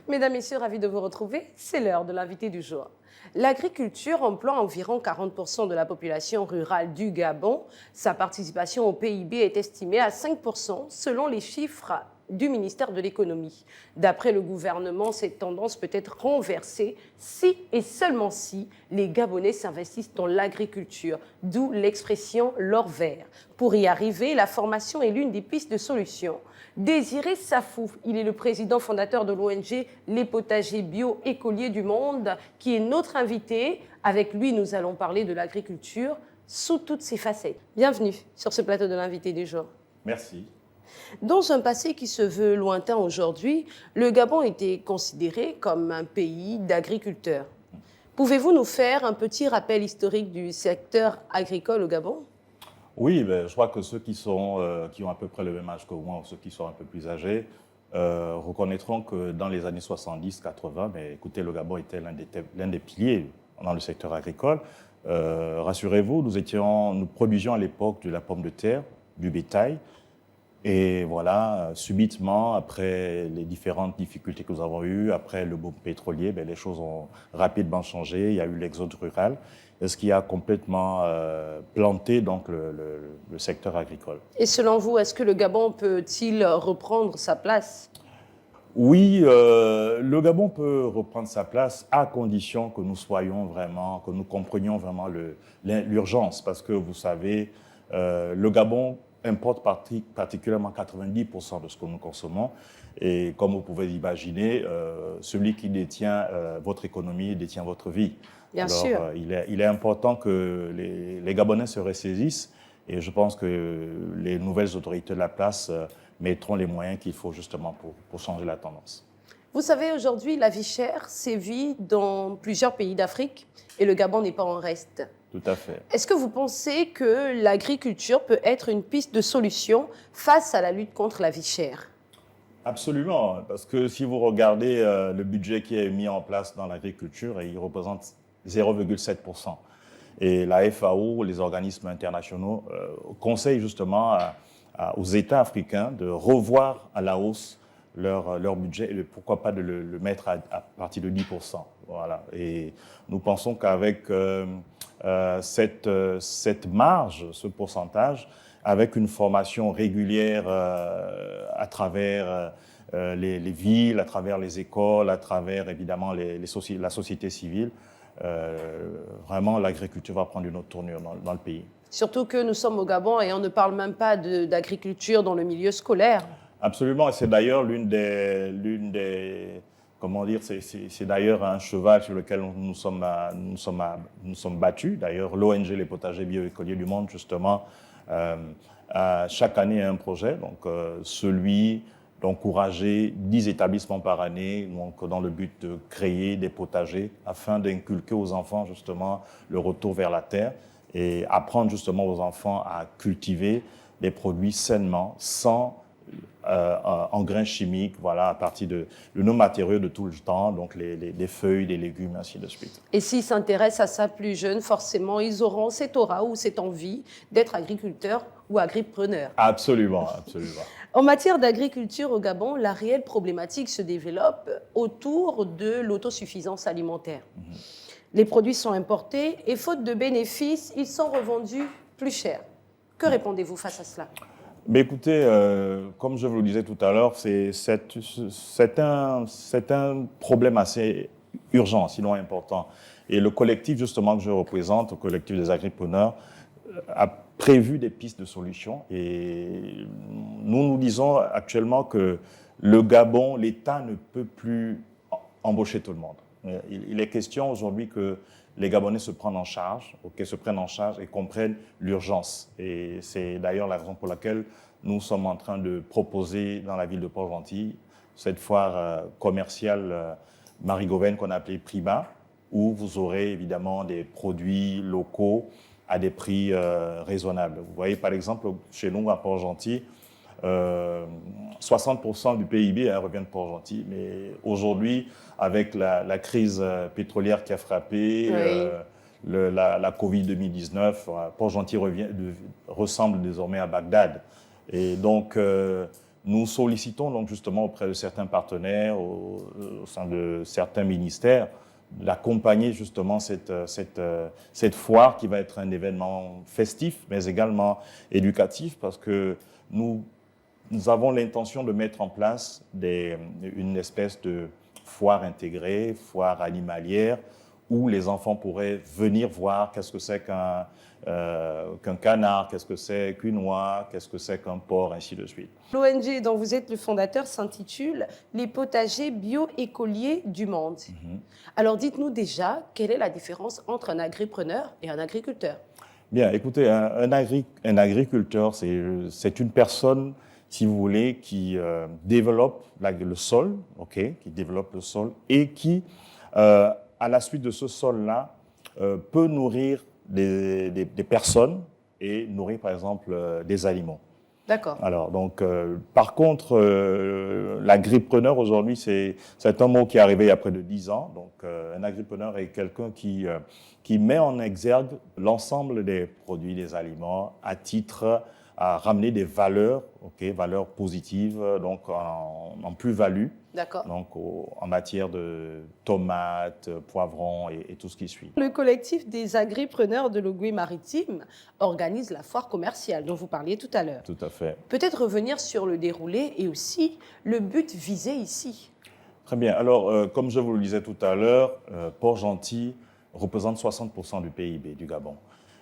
Mesdames, Messieurs, ravi de vous retrouver. C'est l'heure de l'invité du jour. L'agriculture emploie environ 40% de la population rurale du Gabon. Sa participation au PIB est estimée à 5% selon les chiffres du ministère de l'économie. D'après le gouvernement, cette tendance peut être renversée si et seulement si les Gabonais s'investissent dans l'agriculture, d'où l'expression l'or vert. Pour y arriver, la formation est l'une des pistes de solution. Désiré Safou, il est le président fondateur de l'ONG Les Potagers Bio Écoliers du Monde, qui est notre invité. Avec lui, nous allons parler de l'agriculture sous toutes ses facettes. Bienvenue sur ce plateau de l'invité du jour. Merci. Dans un passé qui se veut lointain aujourd'hui, le Gabon était considéré comme un pays d'agriculteurs. Pouvez-vous nous faire un petit rappel historique du secteur agricole au Gabon ? Oui, je crois que ceux qui ont à peu près le même âge que moi, ou ceux qui sont un peu plus âgés, reconnaîtront que dans les années 70-80, écoutez, le Gabon était l'un des piliers dans le secteur agricole. Rassurez-vous, nous produisions à l'époque de la pomme de terre, du bétail. Et voilà, subitement, après les différentes difficultés que nous avons eues, après le boom pétrolier, les choses ont rapidement changé. Il y a eu l'exode rural, ce qui a complètement planté donc, le secteur agricole. Et selon vous, est-ce que le Gabon peut-il reprendre sa place ? Oui, le Gabon peut reprendre sa place à condition que que nous comprenions vraiment l'urgence. Parce que vous savez, le Gabon importe particulièrement 90% de ce que nous consommons. Et comme vous pouvez l'imaginer, celui qui détient votre économie détient votre vie. Bien sûr. Il est important que les Gabonais se ressaisissent et je pense que les nouvelles autorités de la place mettront les moyens qu'il faut justement pour changer la tendance. Vous savez, aujourd'hui, la vie chère sévit dans plusieurs pays d'Afrique et le Gabon n'est pas en reste. Tout à fait. Est-ce que vous pensez que l'agriculture peut être une piste de solution face à la lutte contre la vie chère ? Absolument, parce que si vous regardez le budget qui est mis en place dans l'agriculture, il représente 0,7%. Et la FAO, les organismes internationaux, conseillent justement aux États africains de revoir à la hausse leur budget et pourquoi pas de le mettre à partir de 10%. Voilà. Et nous pensons qu'avec cette marge, ce pourcentage, avec une formation régulière à travers les villes, à travers les écoles, à travers évidemment la société civile, vraiment l'agriculture va prendre une autre tournure dans le pays. Surtout que nous sommes au Gabon et on ne parle même pas d'agriculture dans le milieu scolaire. Absolument, et c'est d'ailleurs c'est d'ailleurs un cheval sur lequel nous sommes battus. D'ailleurs, l'ONG Les Potagers Bio Écoliers du Monde, justement, chaque année a un projet, donc celui d'encourager 10 établissements par année, donc dans le but de créer des potagers afin d'inculquer aux enfants justement le retour vers la terre et apprendre justement aux enfants à cultiver des produits sainement, sans engrais chimiques, voilà, à partir de nos matériaux de tout le temps, donc les feuilles, les légumes, ainsi de suite. Et s'ils s'intéressent à ça plus jeunes, forcément, ils auront cette aura ou cette envie d'être agriculteurs ou agripreneurs. Absolument, absolument. En matière d'agriculture au Gabon, la réelle problématique se développe autour de l'autosuffisance alimentaire. Les produits sont importés et faute de bénéfices, ils sont revendus plus cher. Que répondez-vous face à cela ? Mais écoutez, comme je vous le disais tout à l'heure, c'est un problème assez urgent, sinon important. Et le collectif justement que je représente, le collectif des agripreneurs, a prévu des pistes de solutions. Et nous disons actuellement que le Gabon, l'État ne peut plus embaucher tout le monde. Il est question aujourd'hui que les Gabonais se prennent en charge et comprennent l'urgence. Et c'est d'ailleurs la raison pour laquelle nous sommes en train de proposer dans la ville de Port-Gentil cette foire commerciale Marie-Gauvaine qu'on a appelée Prima, où vous aurez évidemment des produits locaux à des prix raisonnables. Vous voyez par exemple chez nous à Port-Gentil, 60% du PIB revient de Port-Gentil, mais aujourd'hui, avec la crise pétrolière qui a frappé, Oui. la Covid 2019, Port-Gentil ressemble désormais à Bagdad. Et donc, nous sollicitons donc justement auprès de certains partenaires, au sein de certains ministères, d'accompagner justement cette foire qui va être un événement festif, mais également éducatif, parce que nous avons l'intention de mettre en place une espèce de foire intégrée, foire animalière, où les enfants pourraient venir voir qu'est-ce que c'est qu'un canard, qu'est-ce que c'est qu'une oie, qu'est-ce que c'est qu'un porc, ainsi de suite. L'ONG dont vous êtes le fondateur s'intitule Les potagers bio-écoliers du monde. Alors dites-nous déjà, quelle est la différence entre un agripreneur et un agriculteur? Bien, écoutez, un agriculteur, c'est une personne, si vous voulez, qui développe le sol, qui développe le sol et qui, à la suite de ce sol-là, peut nourrir des personnes et nourrir, par exemple, des aliments. D'accord. Alors, donc, par contre, l'agripreneur aujourd'hui, c'est un mot qui est arrivé il y a près de 10 ans. Donc, un agripreneur est quelqu'un qui met en exergue l'ensemble des produits, des aliments, à titre à ramener des valeurs, valeurs positives, donc en plus-value. D'accord. Donc, en matière de tomates, poivrons et tout ce qui suit. Le collectif des agripreneurs de l'Ogooué-Maritime organise la foire commerciale dont vous parliez tout à l'heure. Tout à fait. Peut-être revenir sur le déroulé et aussi le but visé ici. Très bien. Alors, comme je vous le disais tout à l'heure, Port-Gentil représente 60% du PIB du Gabon.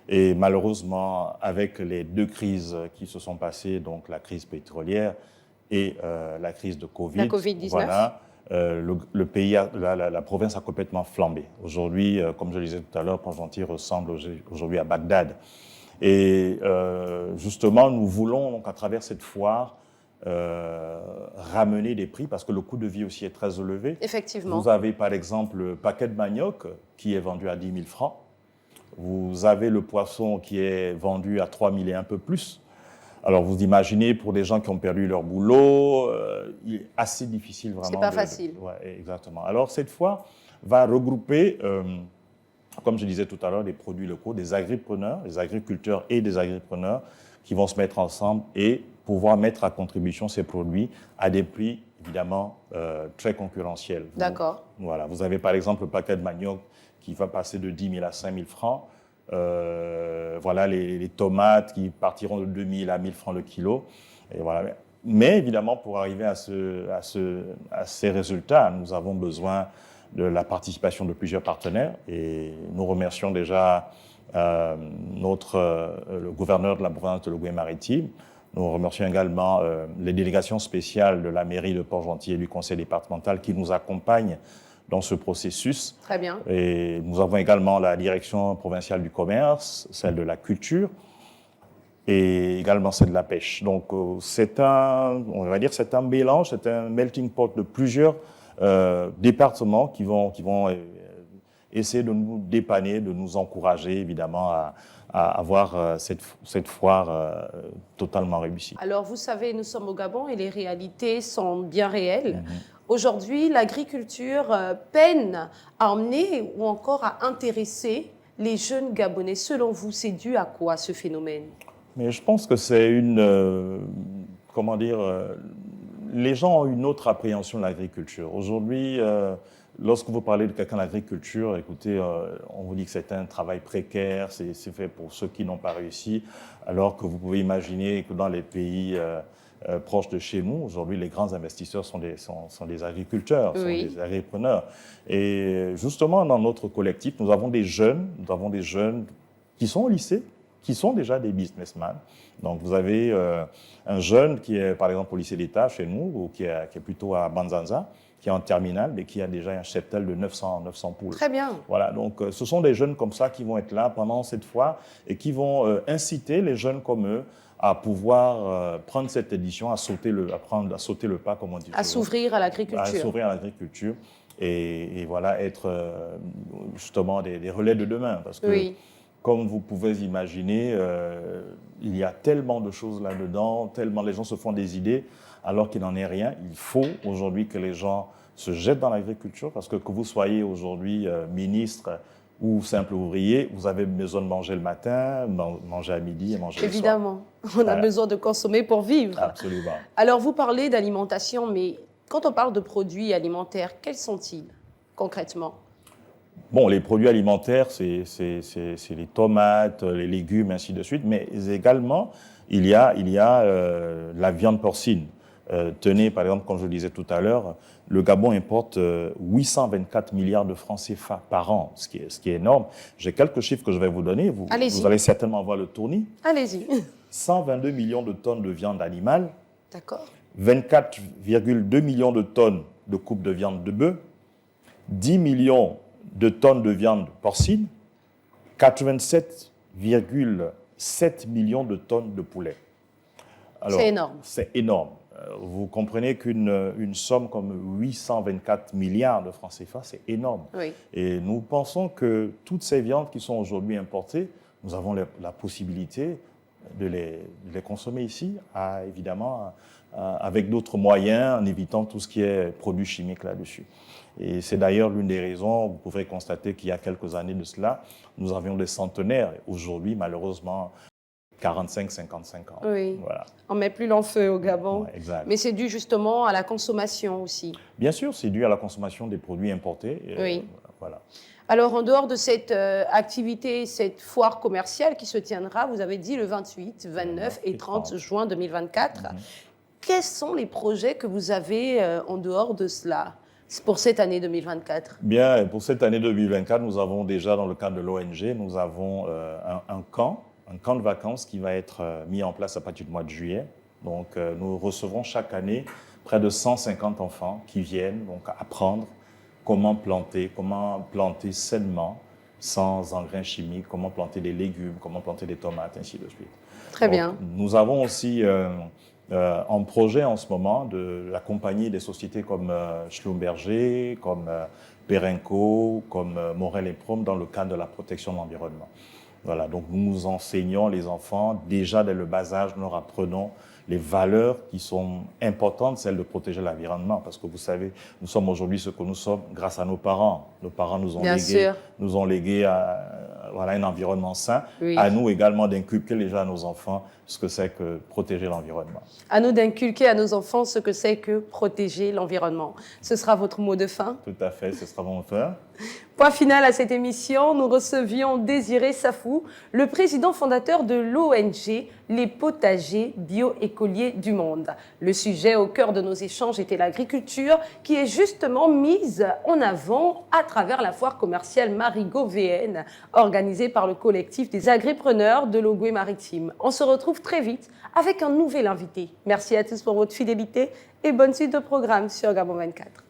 Et malheureusement, avec les deux crises qui se sont passées, donc la crise pétrolière et la crise de Covid, la Covid-19. Voilà, le pays, la province a complètement flambé. Aujourd'hui, comme je le disais tout à l'heure, Port-Gentil ressemble aujourd'hui à Bagdad. Et justement, nous voulons, donc, à travers cette foire, ramener des prix parce que le coût de vie aussi est très élevé. Effectivement. Vous avez par exemple le paquet de manioc qui est vendu à 10 000 francs. Vous avez le poisson qui est vendu à 3 000 et un peu plus. Alors vous imaginez pour des gens qui ont perdu leur boulot, il est assez difficile vraiment. C'est pas facile. Ouais, exactement. Alors cette foire va regrouper, comme je disais tout à l'heure, des produits locaux, des agripreneurs, des agriculteurs et des agripreneurs qui vont se mettre ensemble et pouvoir mettre à contribution ces produits à des prix évidemment très concurrentiels. D'accord. Voilà, vous avez par exemple le paquet de manioc qui va passer de 10 000 à 5 000 francs. Voilà les tomates qui partiront de 2 000 à 1 000 francs le kilo. Et voilà. Mais évidemment, pour arriver à ces résultats, nous avons besoin de la participation de plusieurs partenaires. Et nous remercions déjà le gouverneur de la province de l'Ogooué-Maritime. Nous remercions également les délégations spéciales de la mairie de Port-Gentil et du conseil départemental qui nous accompagnent dans ce processus. Très bien. Et nous avons également la direction provinciale du commerce, celle de la culture et également celle de la pêche. Donc c'est un mélange, c'est un melting pot de plusieurs départements qui vont essayer de nous dépanner, de nous encourager évidemment à avoir cette foire totalement réussie. Alors vous savez, nous sommes au Gabon et les réalités sont bien réelles. Aujourd'hui, l'agriculture peine à emmener ou encore à intéresser les jeunes Gabonais. Selon vous, c'est dû à quoi ce phénomène? Mais je pense que c'est les gens ont une autre appréhension de l'agriculture. Aujourd'hui, lorsque vous parlez de quelqu'un d'agriculture, écoutez, on vous dit que c'est un travail précaire, c'est fait pour ceux qui n'ont pas réussi, alors que vous pouvez imaginer que dans les pays proches de chez nous, aujourd'hui, les grands investisseurs sont des agriculteurs, Oui. sont des agripreneurs. Et justement, dans notre collectif, nous avons des jeunes qui sont au lycée, qui sont déjà des businessmen. Donc, vous avez un jeune qui est, par exemple, au lycée d'État chez nous, ou qui est plutôt à Banzanza, qui est en terminale, mais qui a déjà un cheptel de 900 poules. Très bien. Voilà, donc ce sont des jeunes comme ça qui vont être là pendant cette foire et qui vont inciter les jeunes comme eux à pouvoir prendre cette édition, à sauter le pas, comme on dit. À s'ouvrir à l'agriculture. À s'ouvrir à l'agriculture et voilà, être justement des relais de demain. Parce que, Oui. comme vous pouvez imaginer, il y a tellement de choses là-dedans, tellement les gens se font des idées, alors qu'il n'en est rien. Il faut aujourd'hui que les gens se jettent dans l'agriculture, parce que vous soyez aujourd'hui ministre ou simple ouvrier, vous avez besoin de manger le matin, manger à midi et manger le soir. Évidemment, on a besoin de consommer pour vivre. Absolument. Alors, vous parlez d'alimentation, mais quand on parle de produits alimentaires, quels sont-ils concrètement? Bon, les produits alimentaires, c'est les tomates, les légumes, ainsi de suite, mais également, il y a la viande porcine. Tenez, par exemple, comme je le disais tout à l'heure, le Gabon importe 824 milliards de francs CFA par an, ce qui est énorme. J'ai quelques chiffres que je vais vous donner. Vous allez certainement voir le tournis. Allez-y. 122 millions de tonnes de viande animale. D'accord. 24,2 millions de tonnes de coupes de viande de bœuf. 10 millions de tonnes de viande porcine. 87,7 millions de tonnes de poulet. C'est énorme. C'est énorme. Vous comprenez qu'une somme comme 824 milliards de francs CFA, c'est énorme. Oui. Et nous pensons que toutes ces viandes qui sont aujourd'hui importées, nous avons la possibilité de les consommer ici, évidemment, avec d'autres moyens, en évitant tout ce qui est produits chimiques là-dessus. Et c'est d'ailleurs l'une des raisons, vous pourrez constater qu'il y a quelques années de cela, nous avions des centenaires. Aujourd'hui, malheureusement, 45-55 ans. Oui, voilà. On ne met plus l'enfeu au Gabon. Ouais, exact. Mais c'est dû justement à la consommation aussi. Bien sûr, c'est dû à la consommation des produits importés. Oui. Voilà. Alors, en dehors de cette activité, cette foire commerciale qui se tiendra, vous avez dit le 28, 29 et 30 juin 2024, quels sont les projets que vous avez en dehors de cela pour cette année 2024? Bien, pour cette année 2024, nous avons déjà, dans le cadre de l'ONG, nous avons un camp de vacances qui va être mis en place à partir du mois de juillet. Donc, nous recevrons chaque année près de 150 enfants qui viennent donc apprendre comment planter sainement, sans engrais chimiques, comment planter des légumes, comment planter des tomates, ainsi de suite. Très bien. Nous avons aussi un projet en ce moment d'accompagner des sociétés comme Schlumberger, comme Perenco, comme Morel et Prom dans le cadre de la protection de l'environnement. Voilà, donc nous enseignons les enfants, déjà dès le bas âge, nous leur apprenons les valeurs qui sont importantes, celles de protéger l'environnement. Parce que vous savez, nous sommes aujourd'hui ce que nous sommes grâce à nos parents. Nos parents nous ont légué un environnement sain. Oui. À nous également d'inculquer déjà à nos enfants ce que c'est que protéger l'environnement. À nous d'inculquer à nos enfants ce que c'est que protéger l'environnement. Ce sera votre mot de fin? Tout à fait, ce sera mon mot de fin. Point final à cette émission, nous recevions Désiré Safou, le président fondateur de l'ONG Les Potagers Bioécoliers du Monde. Le sujet au cœur de nos échanges était l'agriculture, qui est justement mise en avant à travers la foire commerciale Marigot VN, organisée par le collectif des agripreneurs de l'Ogooué-Maritime. On se retrouve très vite avec un nouvel invité. Merci à tous pour votre fidélité et bonne suite de programme sur Gabon 24.